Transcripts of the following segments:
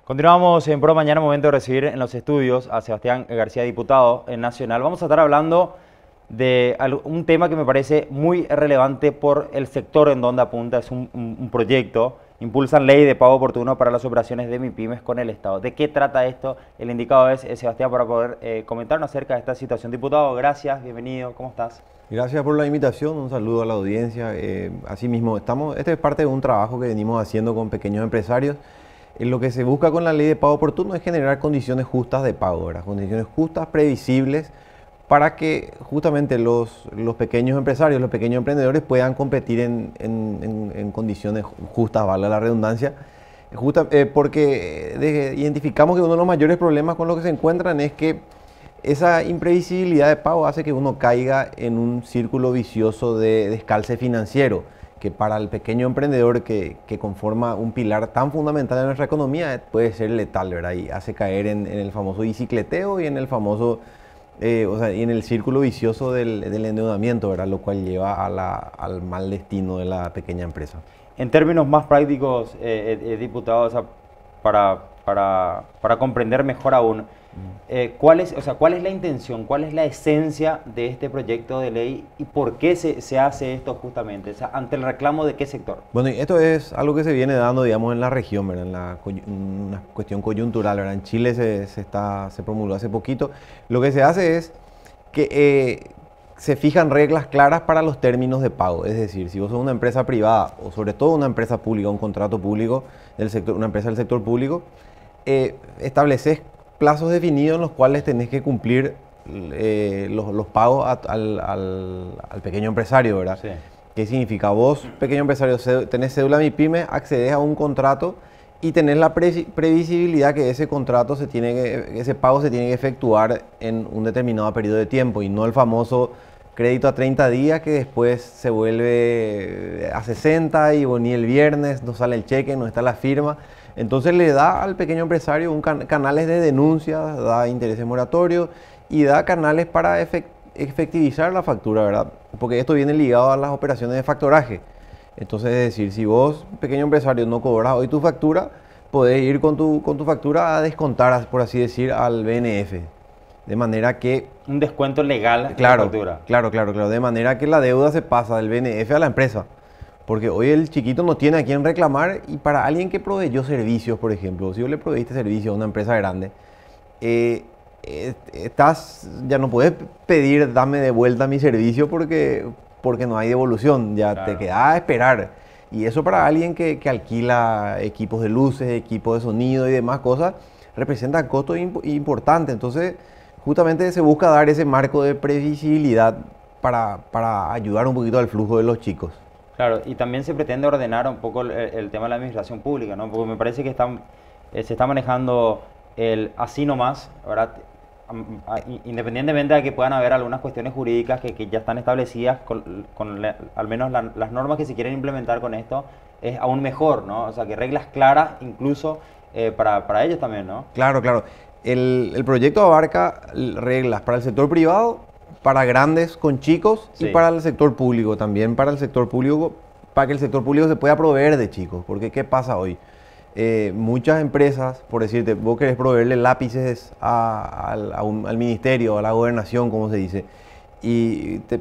Continuamos en Pro Mañana, momento de recibir en los estudios a Sebastián García, diputado nacional. Vamos a estar hablando de un tema que me parece muy relevante por el sector en donde apunta. Es un proyecto, impulsan ley de pago oportuno para las operaciones de MIPYMES con el Estado. ¿De qué trata esto? El indicado es Sebastián para poder comentarnos acerca de esta situación. Diputado, gracias, bienvenido, ¿cómo estás? Gracias por la invitación, un saludo a la audiencia. Asimismo, este es parte de un trabajo que venimos haciendo con pequeños empresarios. Lo que se busca con la ley de pago oportuno es generar condiciones justas de pago, ¿verdad? Condiciones justas, previsibles, para que justamente los pequeños empresarios, los pequeños emprendedores puedan competir en condiciones justas, valga la redundancia, porque identificamos que uno de los mayores problemas con los que se encuentran es que esa imprevisibilidad de pago hace que uno caiga en un círculo vicioso de descalce financiero, que para el pequeño emprendedor que conforma un pilar tan fundamental en nuestra economía puede ser letal, ¿verdad? Y hace caer en el famoso bicicleteo y en el famoso, y en el círculo vicioso del endeudamiento, ¿verdad? Lo cual lleva al mal destino de la pequeña empresa. En términos más prácticos, diputado, o sea, para comprender mejor aún, ¿cuál es la intención, cuál es la esencia de este proyecto de ley y por qué se hace esto justamente? O sea, ¿ante el reclamo de qué sector? Bueno, y esto es algo que se viene dando, digamos, en la región, ¿verdad? Una cuestión coyuntural, ¿verdad? En Chile se promulgó hace poquito. Lo que se hace es que se fijan reglas claras para los términos de pago. Es decir, si vos sos una empresa privada o sobre todo una empresa pública, un contrato público del sector, una empresa del sector público, estableces plazos definidos en los cuales tenés que cumplir los pagos al pequeño empresario, ¿verdad? Sí. ¿Qué significa? Vos, pequeño empresario, tenés cédula MIPYME, accedes a un contrato y tenés la previsibilidad que ese contrato ese pago se tiene que efectuar en un determinado periodo de tiempo y no el famoso crédito a 30 días que después se vuelve a 60 y ni el viernes no sale el cheque, no está la firma. Entonces le da al pequeño empresario canales de denuncia, da intereses moratorios y da canales para efectivizar la factura, ¿verdad? Porque esto viene ligado a las operaciones de factoraje. Entonces, es decir, si vos, pequeño empresario, no cobras hoy tu factura, podés ir con tu factura a descontar, por así decir, al BNF. De manera que... Un descuento legal de la factura. Claro. De manera que la deuda se pasa del BNF a la empresa. Porque hoy el chiquito no tiene a quién reclamar y para alguien que proveyó servicios, por ejemplo, si vos le proveíste servicios a una empresa grande, ya no puedes pedir dame de vuelta mi servicio porque no hay devolución, ya claro. Te queda a esperar. Y eso para alguien que alquila equipos de luces, equipos de sonido y demás cosas, representa costos importantes. Entonces, justamente se busca dar ese marco de previsibilidad para ayudar un poquito al flujo de los chicos. Claro, y también se pretende ordenar un poco el tema de la administración pública, ¿no? Porque me parece que se está manejando el así nomás, ¿verdad? Independientemente de que puedan haber algunas cuestiones jurídicas que ya están establecidas, al menos las normas que se quieren implementar con esto, es aún mejor, ¿no? O sea, que reglas claras incluso para ellos también, ¿no? Claro. El proyecto abarca reglas para el sector privado, para grandes con chicos y para el sector público también, para el sector público, para que el sector público se pueda proveer de chicos. Porque ¿qué pasa hoy? Muchas empresas, por decirte, vos querés proveerle lápices al ministerio, a la gobernación, como se dice,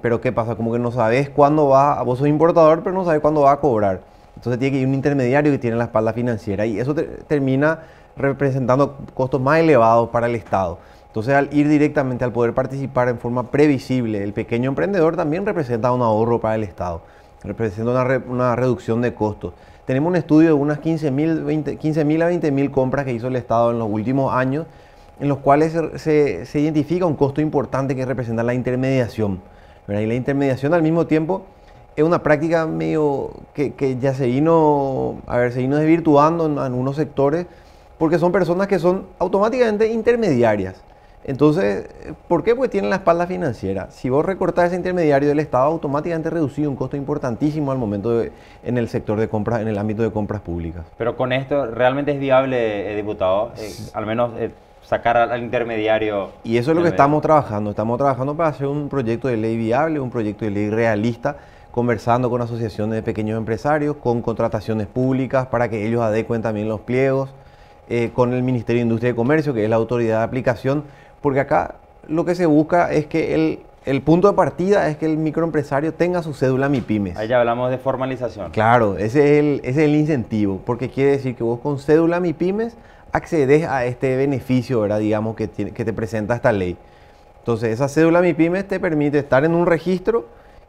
pero ¿qué pasa? Como que no sabes cuándo vos sos importador, pero no sabes cuándo va a cobrar. Entonces tiene que ir un intermediario que tiene la espalda financiera y eso termina representando costos más elevados para el Estado. Entonces, al ir directamente, al poder participar en forma previsible, el pequeño emprendedor también representa un ahorro para el Estado, representa una reducción de costos. Tenemos un estudio de unas 15.000 a 20.000 compras que hizo el Estado en los últimos años, en los cuales se identifica un costo importante que representa la intermediación, ¿verdad? Y la intermediación al mismo tiempo es una práctica medio que ya se vino desvirtuando en algunos sectores, porque son personas que son automáticamente intermediarias. Entonces, ¿por qué? Pues tienen la espalda financiera. Si vos recortás ese intermediario del Estado, automáticamente reducido un costo importantísimo al momento en el sector de compras, en el ámbito de compras públicas. Pero con esto, ¿realmente es viable, diputado? Al menos sacar al intermediario. Y eso es lo que estamos trabajando. Estamos trabajando para hacer un proyecto de ley viable, un proyecto de ley realista, conversando con asociaciones de pequeños empresarios, con contrataciones públicas para que ellos adecuen también los pliegos. con el Ministerio de Industria y Comercio, que es la autoridad de aplicación, porque acá lo que se busca es que el punto de partida es que el microempresario tenga su cédula MIPYMES. Ahí ya hablamos de formalización. Claro, ese es el incentivo, porque quiere decir que vos con cédula MIPYMES accedes a este beneficio, ¿verdad? Digamos, que te presenta esta ley. Entonces, esa cédula MIPYMES te permite estar en un registro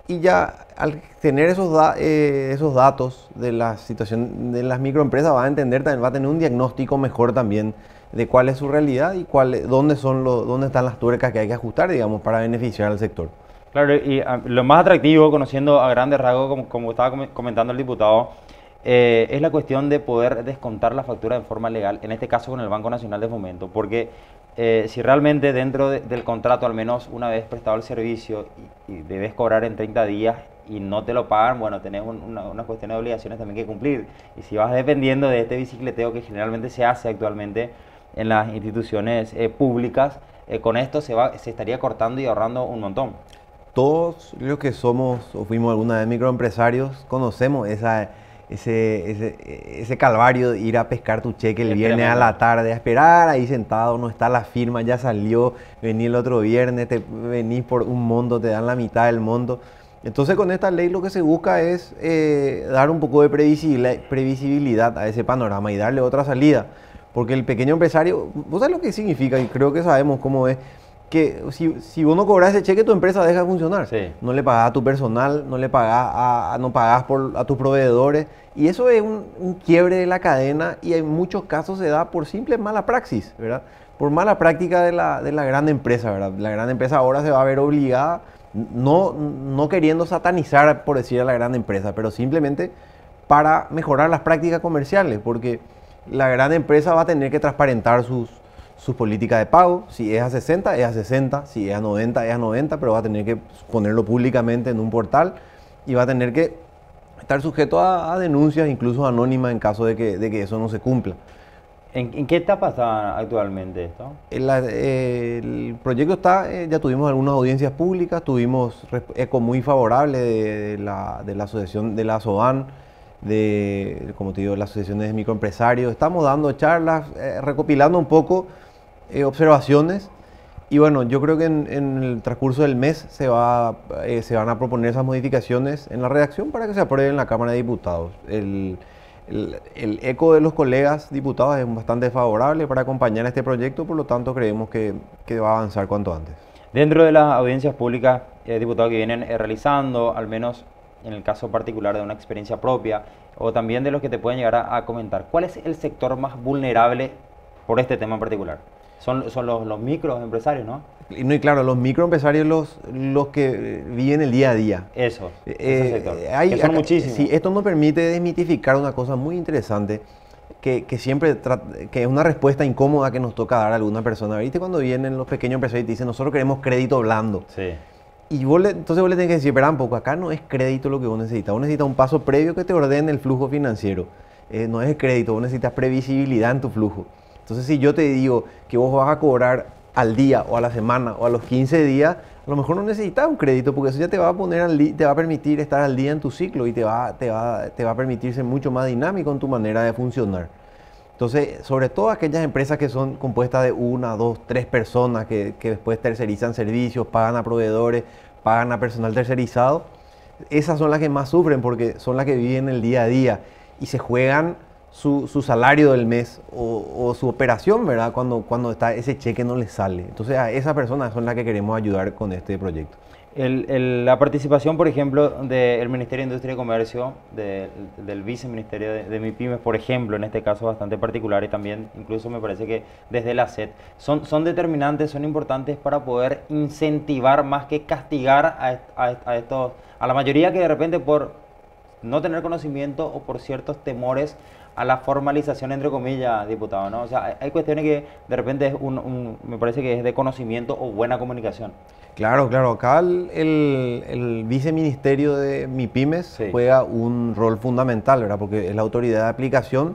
y ya al tener esos datos de la situación de las microempresas va a entender, también va a tener un diagnóstico mejor también de cuál es su realidad y dónde están las tuercas que hay que ajustar, digamos, para beneficiar al sector. Claro, y lo más atractivo, conociendo a grandes rasgos, como estaba comentando el diputado, es la cuestión de poder descontar la factura de forma legal, en este caso con el Banco Nacional de Fomento, porque si realmente dentro del contrato, al menos una vez prestado el servicio y debes cobrar en 30 días y no te lo pagan, bueno, tenés una cuestión de obligaciones también que cumplir. Y si vas dependiendo de este bicicleteo que generalmente se hace actualmente en las instituciones públicas, con esto se estaría cortando y ahorrando un montón. Todos los que somos o fuimos alguna vez microempresarios conocemos ese calvario de ir a pescar tu cheque el viernes a la tarde, a esperar ahí sentado, no está la firma, ya salió, venís el otro viernes, venís por un monto, te dan la mitad del monto. Entonces con esta ley lo que se busca es dar un poco de previsibilidad a ese panorama y darle otra salida. Porque el pequeño empresario, ¿vos sabés lo que significa? Y creo que sabemos cómo es. Que si vos no cobras ese cheque, tu empresa deja de funcionar. Sí. No le pagás a tu personal, no pagás a tus proveedores. Y eso es un quiebre de la cadena y en muchos casos se da por simple mala praxis, ¿verdad? Por mala práctica de la gran empresa, ¿verdad? La gran empresa ahora se va a ver obligada, no queriendo satanizar, por decir, a la gran empresa, pero simplemente para mejorar las prácticas comerciales, porque la gran empresa va a tener que transparentar sus políticas de pago. Si es a 60, es a 60, si es a 90, es a 90, pero va a tener que ponerlo públicamente en un portal y va a tener que estar sujeto a denuncias, incluso anónimas, en caso de que eso no se cumpla. ¿En qué etapa está actualmente esto? El proyecto ya tuvimos algunas audiencias públicas, tuvimos eco muy favorable de la asociación de la SOAN, como te digo, las asociaciones de microempresarios. Estamos dando charlas, recopilando un poco observaciones y bueno, yo creo que en el transcurso del mes se van a proponer esas modificaciones en la redacción para que se apruebe en la Cámara de Diputados. El eco de los colegas diputados es bastante favorable para acompañar este proyecto, por lo tanto creemos que va a avanzar cuanto antes. Dentro de las audiencias públicas, diputados, que vienen realizando, al menos en el caso particular de una experiencia propia, o también de los que te pueden llegar a comentar, ¿cuál es el sector más vulnerable por este tema en particular? Son los microempresarios, ¿no? Y claro, los microempresarios, los que viven el día a día. Ese sector, que son muchísimos. Sí, esto nos permite desmitificar una cosa muy interesante, que es una respuesta incómoda que nos toca dar a alguna persona. ¿Viste? Cuando vienen los pequeños empresarios y te dicen, nosotros queremos crédito blando. Sí. Y entonces vos le tenés que decir, espera un poco, acá no es crédito lo que vos necesitas un paso previo que te ordene el flujo financiero. No es el crédito, vos necesitas previsibilidad en tu flujo. Entonces, si yo te digo que vos vas a cobrar al día o a la semana o a los 15 días, a lo mejor no necesitas un crédito, porque eso ya te va a permitir estar al día en tu ciclo y te va a permitir ser mucho más dinámico en tu manera de funcionar. Entonces, sobre todo aquellas empresas que son compuestas de 1, 2, 3 personas que después tercerizan servicios, pagan a proveedores, pagan a personal tercerizado, esas son las que más sufren porque son las que viven el día a día y se juegan su salario del mes o su operación, ¿verdad? Cuando está ese cheque no les sale. Entonces a esas personas son las que queremos ayudar con este proyecto. La participación, por ejemplo, del Ministerio de Industria y Comercio, del Viceministerio de MIPYMES, por ejemplo, en este caso bastante particular, y también incluso me parece que desde la SED, son determinantes, son importantes para poder incentivar más que castigar a la mayoría que de repente por no tener conocimiento o por ciertos temores a la formalización, entre comillas, diputado, ¿no? O sea, hay cuestiones que de repente me parece que es de conocimiento o buena comunicación. Claro, acá el viceministerio de MIPYMES Sí. juega un rol fundamental, ¿verdad? Porque es la autoridad de aplicación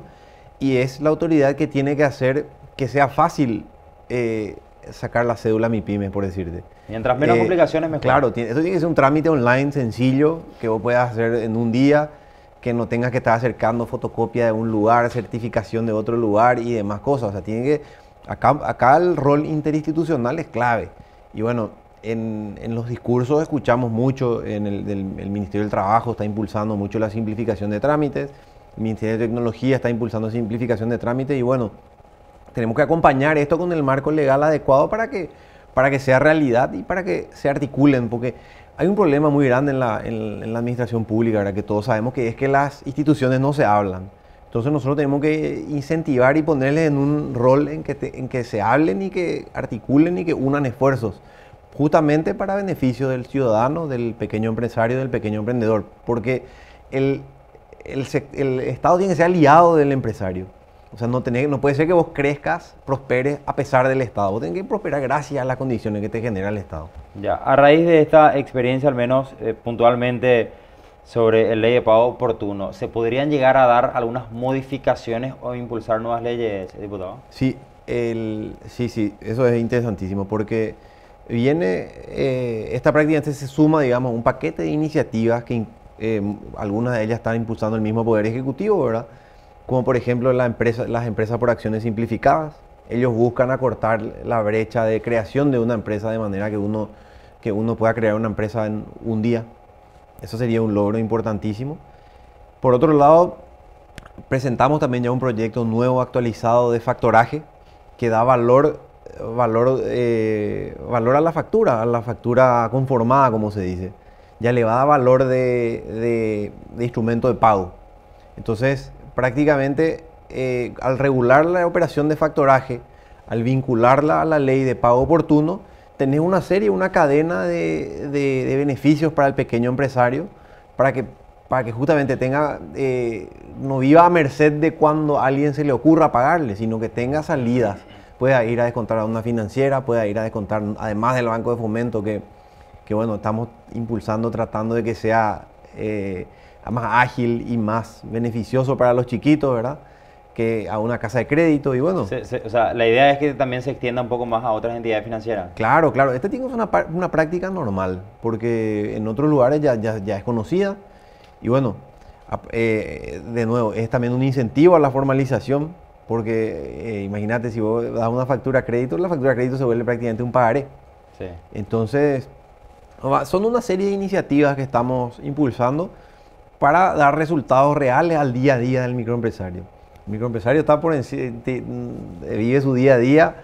y es la autoridad que tiene que hacer que sea fácil sacar la cédula MIPYMES, por decirte. Mientras menos complicaciones, mejor. Claro, eso tiene que ser un trámite online sencillo que vos puedas hacer en un día. que no tengas que estar acercando fotocopia de un lugar, certificación de otro lugar y demás cosas. O sea, acá el rol interinstitucional es clave. Y bueno, en los discursos escuchamos mucho, el Ministerio del Trabajo está impulsando mucho la simplificación de trámites, el Ministerio de Tecnología está impulsando simplificación de trámites y bueno, tenemos que acompañar esto con el marco legal adecuado para que sea realidad y para que se articulen, porque hay un problema muy grande en la administración pública, ¿verdad? Que todos sabemos que es que las instituciones no se hablan. Entonces nosotros tenemos que incentivar y ponerles en un rol en que se hablen y que articulen y que unan esfuerzos, justamente para beneficio del ciudadano, del pequeño empresario, del pequeño emprendedor, porque el Estado tiene que ser aliado del empresario. O sea, no puede ser que vos crezcas, prosperes a pesar del Estado. Vos tenés que prosperar gracias a las condiciones que te genera el Estado. Ya, a raíz de esta experiencia, al menos puntualmente sobre el ley de pago oportuno, ¿se podrían llegar a dar algunas modificaciones o impulsar nuevas leyes, diputado? Sí, sí, eso es interesantísimo porque esta prácticamente se suma, digamos, un paquete de iniciativas que algunas de ellas están impulsando el mismo Poder Ejecutivo, ¿verdad? Como por ejemplo las empresas por acciones simplificadas. Ellos buscan acortar la brecha de creación de una empresa de manera que uno pueda crear una empresa en un día. Eso sería un logro importantísimo. Por otro lado, presentamos también ya un proyecto nuevo actualizado de factoraje que da valor a la factura conformada, como se dice. Ya le va a dar valor de instrumento de pago. Entonces, prácticamente, al regular la operación de factoraje, al vincularla a la ley de pago oportuno, tenés una cadena de beneficios para el pequeño empresario, para que justamente no viva a merced de cuando a alguien se le ocurra pagarle, sino que tenga salidas. Pueda ir a descontar a una financiera, pueda ir a descontar, además del Banco de Fomento, que bueno, estamos impulsando, tratando de que sea más ágil y más beneficioso para los chiquitos, ¿verdad? Que a una casa de crédito y bueno. O sea, la idea es que también se extienda un poco más a otras entidades financieras. Claro, este tiene una práctica normal, porque en otros lugares ya es conocida y bueno, de nuevo, es también un incentivo a la formalización, porque imagínate, si vos das una factura a crédito, la factura a crédito se vuelve prácticamente un pagaré. Sí. Entonces, son una serie de iniciativas que estamos impulsando para dar resultados reales al día a día del microempresario. El microempresario está vive su día a día,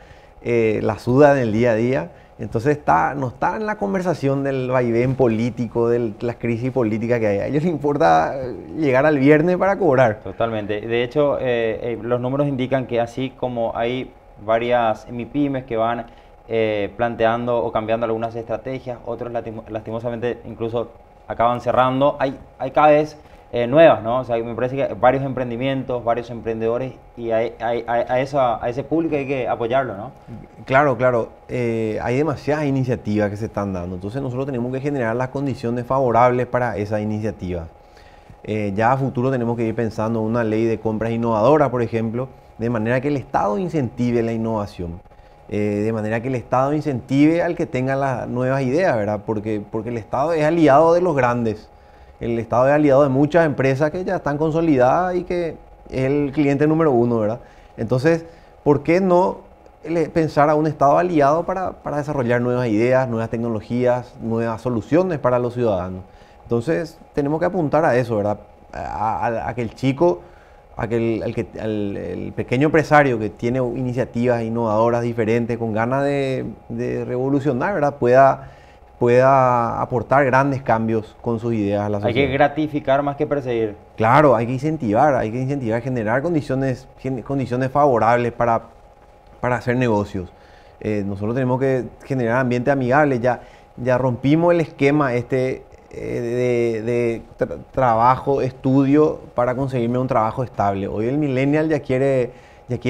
la suda en el día a día, entonces no está en la conversación del vaivén político, de las crisis políticas que hay. A ellos les importa llegar al viernes para cobrar. Totalmente. De hecho, los números indican que así como hay varias MIPYMES que van planteando o cambiando algunas estrategias, otros lastimosamente incluso acaban cerrando, hay cada vez nuevas, ¿no? O sea, me parece que varios emprendimientos, varios emprendedores y a ese público hay que apoyarlo, ¿no? Claro, hay demasiadas iniciativas que se están dando, entonces nosotros tenemos que generar las condiciones favorables para esas iniciativas. Ya a futuro tenemos que ir pensando en una ley de compras innovadoras, por ejemplo, de manera que el Estado incentive la innovación. De manera que el Estado incentive al que tenga las nuevas ideas, ¿verdad? Porque el Estado es aliado de los grandes. El Estado es aliado de muchas empresas que ya están consolidadas y que es el cliente número uno, ¿verdad? Entonces, ¿por qué no pensar a un Estado aliado para desarrollar nuevas ideas, nuevas tecnologías, nuevas soluciones para los ciudadanos? Entonces, tenemos que apuntar a eso, ¿verdad? A que el chico, el pequeño empresario que tiene iniciativas innovadoras diferentes, con ganas de revolucionar, ¿verdad? Pueda aportar grandes cambios con sus ideas a la sociedad. Hay que gratificar más que perseguir. Claro, hay que incentivar, generar condiciones favorables para hacer negocios. Nosotros tenemos que generar ambiente amigable, ya rompimos el esquema de trabajo, estudio para conseguirme un trabajo estable. Hoy el millennial ya quiere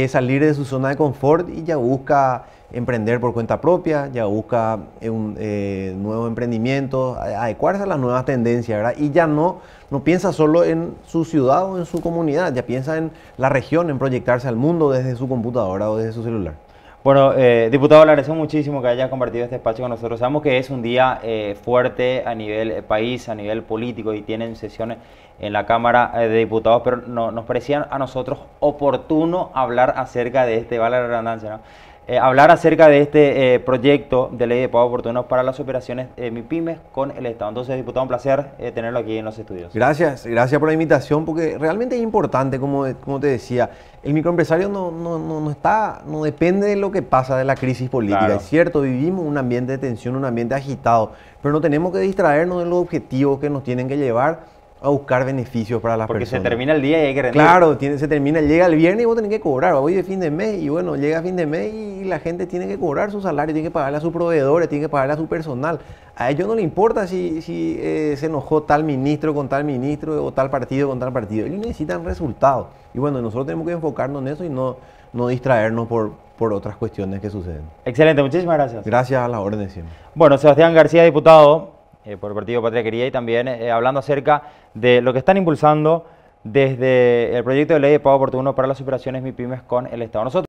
salir de su zona de confort y ya busca emprender por cuenta propia, ya busca nuevos emprendimientos, adecuarse a las nuevas tendencias, ¿verdad? Y ya no piensa solo en su ciudad o en su comunidad, ya piensa en la región, en proyectarse al mundo desde su computadora o desde su celular. Bueno, diputado, le agradecemos muchísimo que haya compartido este espacio con nosotros. Sabemos que es un día fuerte a nivel país, a nivel político, y tienen sesiones en la Cámara de Diputados, pero nos parecía a nosotros oportuno hablar acerca de este, vale la redundancia, ¿no? Hablar acerca de este proyecto de ley de pagos oportunos para las operaciones MIPYMES con el Estado. Entonces, diputado, un placer tenerlo aquí en los estudios. Gracias por la invitación, porque realmente es importante, como te decía, el microempresario no depende de lo que pasa de la crisis política. Claro. Es cierto, vivimos un ambiente de tensión, un ambiente agitado, pero no tenemos que distraernos de los objetivos que nos tienen que llevar a buscar beneficios para las personas. Porque se termina el día y hay que rendir. Claro, se termina, llega el viernes y vos tenés que cobrar. Hoy es fin de mes y bueno, llega fin de mes y la gente tiene que cobrar su salario, tiene que pagarle a sus proveedores, tiene que pagarle a su personal. A ellos no le importa si se enojó tal ministro con tal ministro o tal partido con tal partido. Ellos necesitan resultados. Y bueno, nosotros tenemos que enfocarnos en eso y no distraernos por otras cuestiones que suceden. Excelente, muchísimas gracias. Gracias, a la orden de siempre. Bueno, Sebastián García, diputado por el Partido Patria Querida, y también hablando acerca de lo que están impulsando desde el proyecto de ley de pago oportuno para las operaciones MIPYMES con el Estado. Nosotros